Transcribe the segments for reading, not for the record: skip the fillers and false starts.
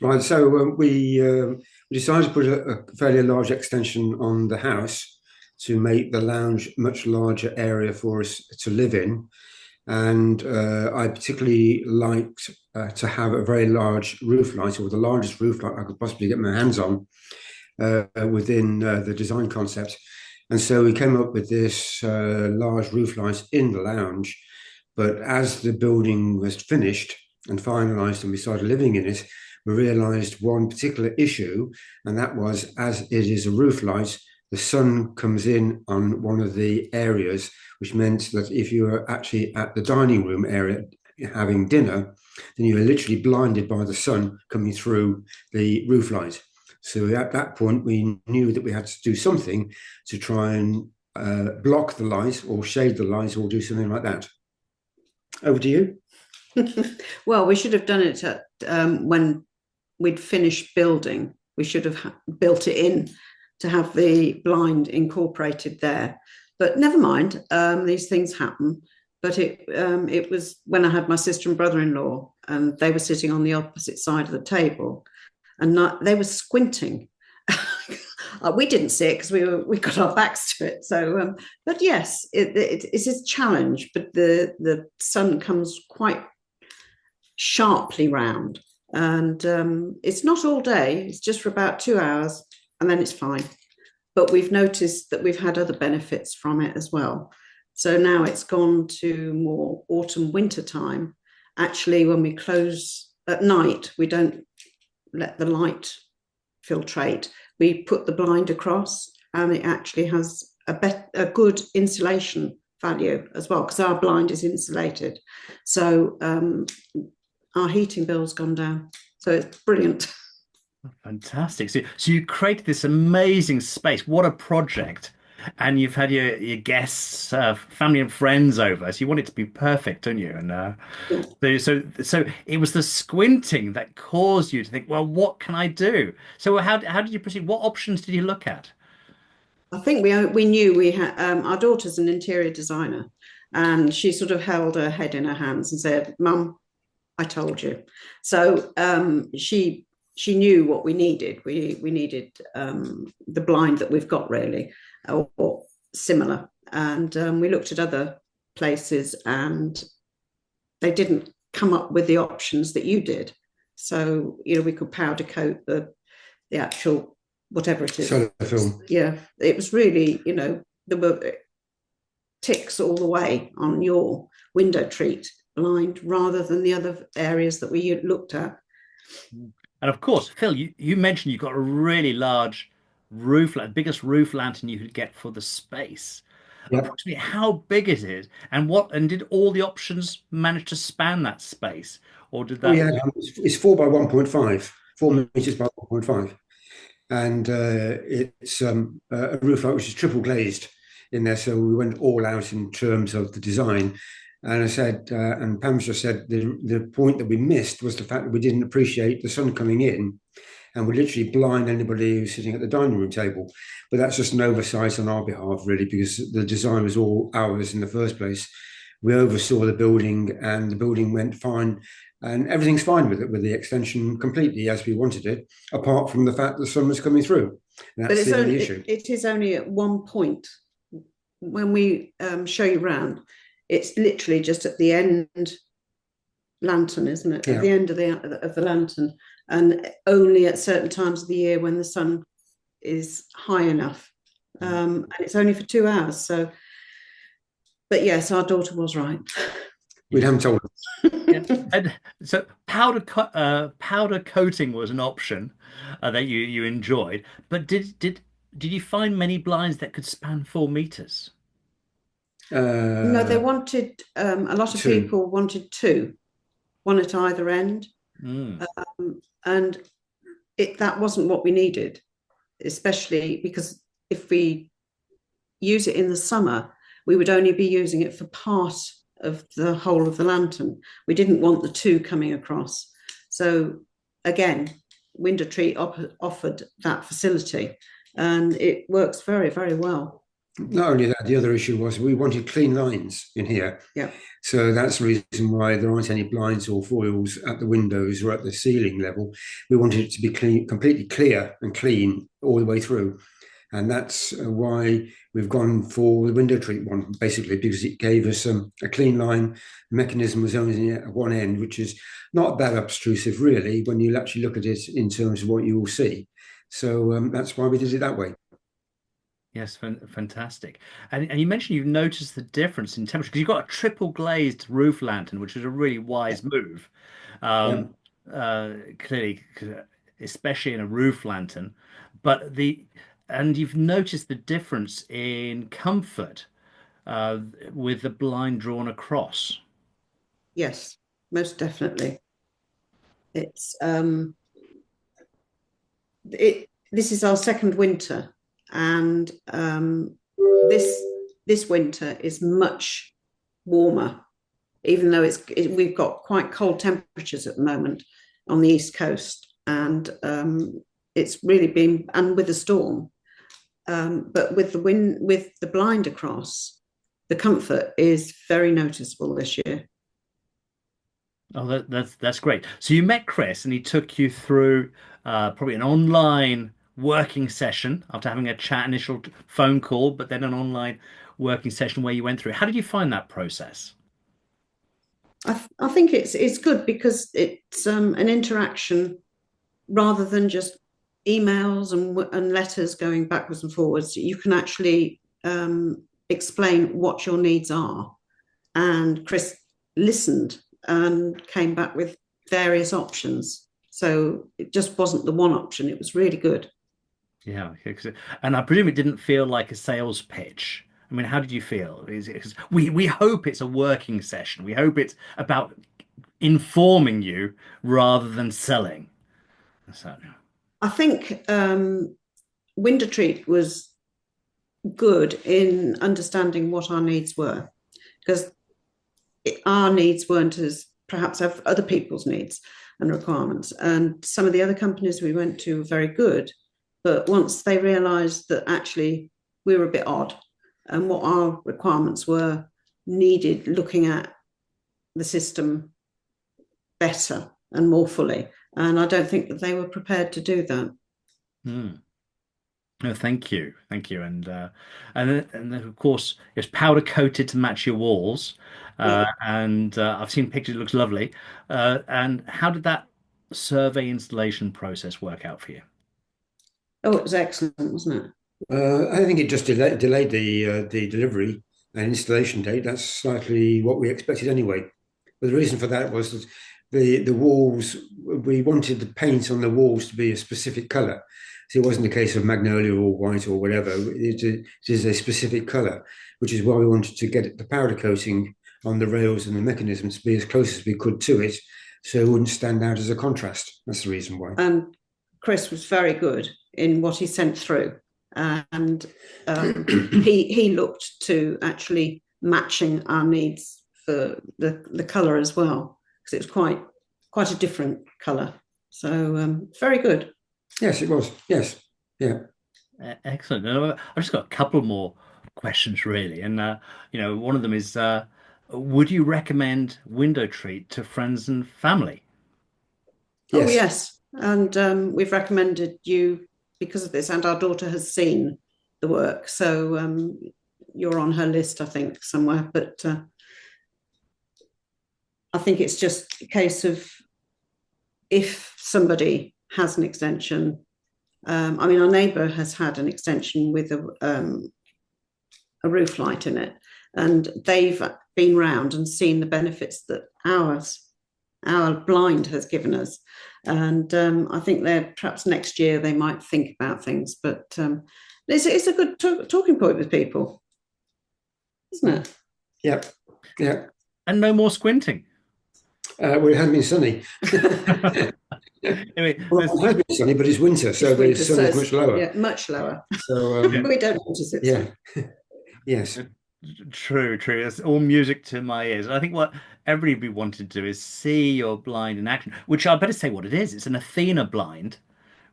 Right, so we decided to put a fairly large extension on the house to make the lounge a much larger area for us to live in. And I particularly liked to have a very large roof light, or the largest roof light I could possibly get my hands on within the design concept. And so we came up with this large roof light in the lounge. But as the building was finished and finalized and we started living in it, we realized one particular issue, and that was, as it is a roof light, the sun comes in on one of the areas, which meant that if you were actually at the dining room area having dinner, then you were literally blinded by the sun coming through the roof light. So at that point, we knew that we had to do something to try and block the light or shade the light or do something like that. Over to you. Well, we should have done it at, when we'd finished building. We should have built it in to have the blind incorporated there. But never mind, these things happen. But it was when I had my sister and brother-in-law, and they were sitting on the opposite side of the table, and they were squinting. We didn't see it because we got our backs to it. So, but yes, it's a challenge. But the sun comes quite sharply round, and it's not all day. It's just for about 2 hours, and then it's fine. But we've noticed that we've had other benefits from it as well. So now it's gone to more autumn winter time. Actually, when we close at night, we don't let the light filtrate. We put the blind across, and it actually has a good insulation value as well, because our blind is insulated. So our heating bill's gone down. So it's brilliant. Fantastic. So you created this amazing space. What a project. And you've had your guests, family and friends over. So you want it to be perfect, don't you? And so it was the squinting that caused you to think, well, what can I do? So how did you proceed? What options did you look at? I think we knew we had our daughter's an interior designer, and she sort of held her head in her hands and said, "Mum, I told you." So she knew what we needed. We needed the blind that we've got, really, or similar. And we looked at other places, and they didn't come up with the options that you did. So we could powder coat the actual whatever it is. Solar film. Yeah, it was really there were ticks all the way on your window treat blind rather than the other areas that we looked at. And of course, Phil, you mentioned you've got a really large roof, like biggest roof lantern you could get for the space. Yep. Approximately how big it is, and did all the options manage to span that space, or did Oh that? yeah, it's 4 by 1.5, 4 meters by 1.5, and it's a roof light which is triple glazed in there. So we went all out in terms of the design. And I said, and Pam just said, the point that we missed was the fact that we didn't appreciate the sun coming in, and we literally blind anybody who's sitting at the dining room table. But that's just an oversight on our behalf, really, because the design was all ours in the first place. We oversaw the building, and the building went fine, and everything's fine with it, with the extension completely as we wanted it, apart from the fact the sun was coming through. And But that's it's the only only issue. it is only at one point when we show you around. It's literally just at the end lantern, isn't it? At the Yeah. end of the lantern, and only at certain times of the year when the sun is high enough, and it's only for 2 hours. So, but yes, our daughter was right. We haven't told Yeah. And so powder coating was an option that you enjoyed, but did you find many blinds that could span 4 meters? No, they them. wanted a lot of Two. people wanted two, one at either end, Mm. and that wasn't what we needed, especially because if we use it in the summer, we would only be using it for part of the whole of the lantern. We didn't want the two coming across. So again, WindowTreat offered that facility, and it works very, very well. Not only that, the other issue was we wanted clean lines in here. Yeah. So that's the reason why there aren't any blinds or foils at the windows or at the ceiling level. We wanted it to be clean, completely clear and clean all the way through. And that's why we've gone for the WindowTreat one, basically, because it gave us a clean line. The mechanism was only at one end, which is not that obtrusive, really, when you actually look at it in terms of what you will see. So that's why we did it that way. Yes, fantastic. And you mentioned you've noticed the difference in temperature because you've got a triple glazed roof lantern, which is a really wise move. Yeah. Um, clearly, especially in a roof lantern. But the and you've noticed the difference in comfort uh, with the blind drawn across. Yes, most definitely. It's it this is our second winter, and this this winter is much warmer, even though we've got quite cold temperatures at the moment on the east coast, and it's really been, and with the storm, but with the wind, with the blind across, the comfort is very noticeable this year. Oh, that's great. So you met Chris, and he took you through probably an online working session after having a chat, initial phone call, but then an online working session where you went through. How did you find that process? I think it's good because it's an interaction rather than just emails and letters going backwards and forwards. You can actually explain what your needs are. And Chris listened and came back with various options. So it just wasn't the one option. It was really good. Yeah, and I presume it didn't feel like a sales pitch. I mean, how did you feel? Is it, 'cause we hope it's a working session. We hope it's about informing you rather than selling. So, I think WindowTreat was good in understanding what our needs were, because our needs weren't as perhaps other people's needs and requirements. And some of the other companies we went to were very good, but once they realised that actually we were a bit odd and what our requirements were, needed looking at the system better and more fully. And I don't think that they were prepared to do that. hmm. No, thank you, and then, of course it's powder coated to match your walls, Yeah. and I've seen pictures. It looks lovely. And how did that survey installation process work out for you? Oh, it was excellent, wasn't it? I think it just delayed the delivery and installation date. That's slightly what we expected anyway. But the reason for that was that the walls, we wanted the paint on the walls to be a specific colour. So it wasn't a case of magnolia or white or whatever. It is a specific colour, which is why we wanted to get the powder coating on the rails and the mechanisms to be as close as we could to it, so it wouldn't stand out as a contrast. That's the reason why. And Chris was very good in what he sent through, and he looked to actually matching our needs for the colour as well, because it was quite a different colour. So very good. Yes, it was. Yes, yeah. Excellent. And I've just got a couple more questions really, and one of them is, would you recommend Window Treat to friends and family? Oh Yes. yes, and we've recommended you because of this, and our daughter has seen the work, so you're on her list, I think, somewhere. But I think it's just a case of if somebody has an extension. I mean, our neighbour has had an extension with a roof light in it, and they've been round and seen the benefits that our blind has given us. And I think they're perhaps next year they might think about things, but it's a good talking point with people, isn't it? Yeah. Yeah. And no more squinting. Well, it hasn't been sunny. Anyway, Well, it has been sunny, but it's winter, so It's the winter, sun so is much lower. yeah, much lower. So, yeah, We don't notice it. yeah, So. yes, true, true. It's all music to my ears. And I think what everybody wanted to do is see your blind in action, which I better say what it is. It's an Athena blind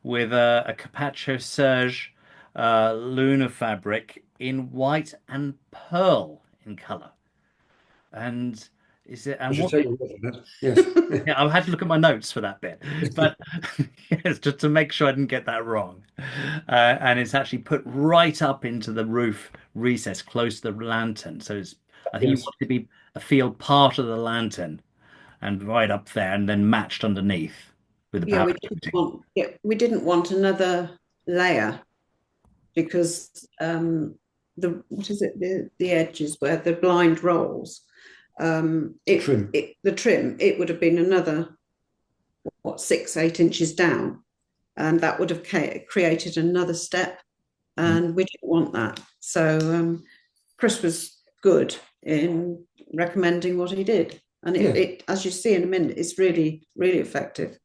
with a Carpaccio serge lunar fabric in white and pearl in color. And is it I and should what take your word for that. Yes. yeah, I'll have to look at my notes for that bit. But yes, just to make sure I didn't get that wrong. And it's actually put right up into the roof recess close to the lantern. So it's I think you Yes. want it to be feel part of the lantern and right up there and then matched underneath with the Yeah, power we didn't shooting. want, yeah, we didn't want another layer because the what is it, the edges where the blind rolls, Trim. the trim, it would have been another, what, 6, 8 inches down, and that would have created another step, Mm. and we didn't want that. So Chris was good in recommending what he did, and Yeah. as you see in a minute, it's really, really effective.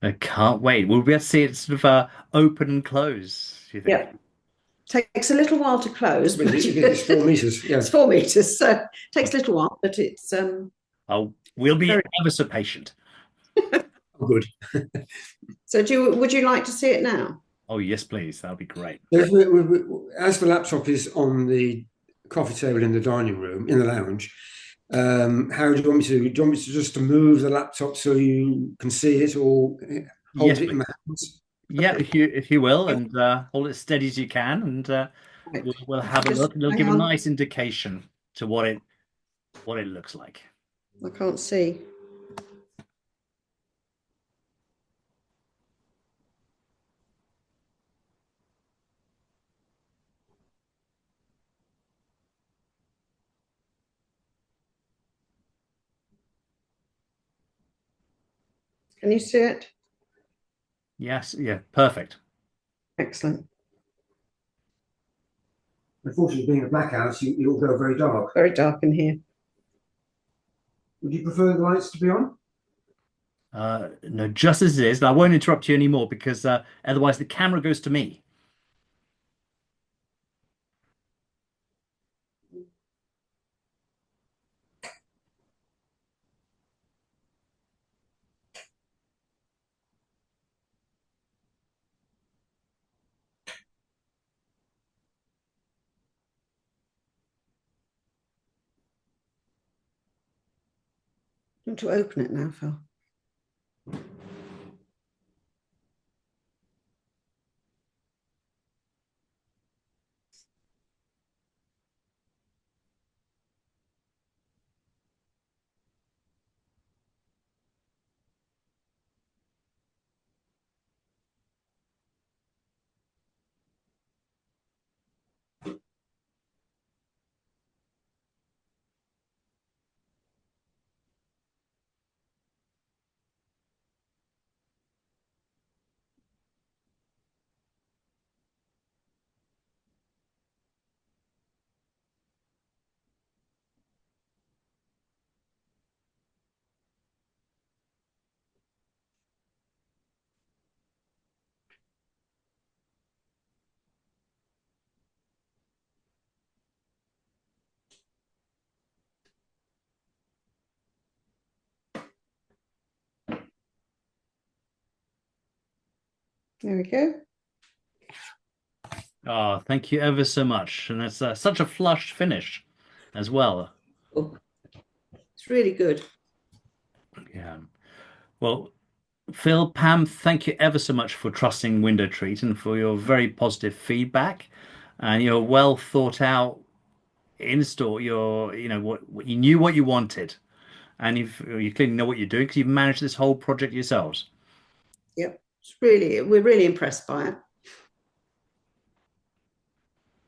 I can't wait. We'll be able to see it sort of open and close, do you think? Yeah, takes a little while to close, but It's 4 meters. Yeah. it's 4 meters, so it takes a little while, but it's Oh, we'll be very. ever so patient. Oh, good. So would you like to see it now? Oh, yes, please. That'll be great. So as the laptop is on the coffee table in the dining room, in the lounge, how do you want me to? Do you want me to just to move the laptop so you can see it, or Yes, hold it in please. my hands? Yeah, if you will, and hold it as steady as you can, and Right. we'll have a Just look, and it'll hang give a on. nice indication to what it looks like. I can't see. Can you see it? Yes, yeah, perfect. Excellent. Unfortunately, being a black house, it'll go very dark. Very dark in here. Would you prefer the lights to be on? No, just as it is. And I won't interrupt you anymore because otherwise the camera goes to me. I want to open it now, Phil. There we go. Oh, thank you ever so much. And it's such a flush finish as well. Oh, it's really good. Yeah. Well, Phil, Pam, thank you ever so much for trusting WindowTreat and for your very positive feedback and your well thought out install. What you knew what you wanted, and you clearly know what you're doing because you've managed this whole project yourselves. Yep. We're really impressed by it.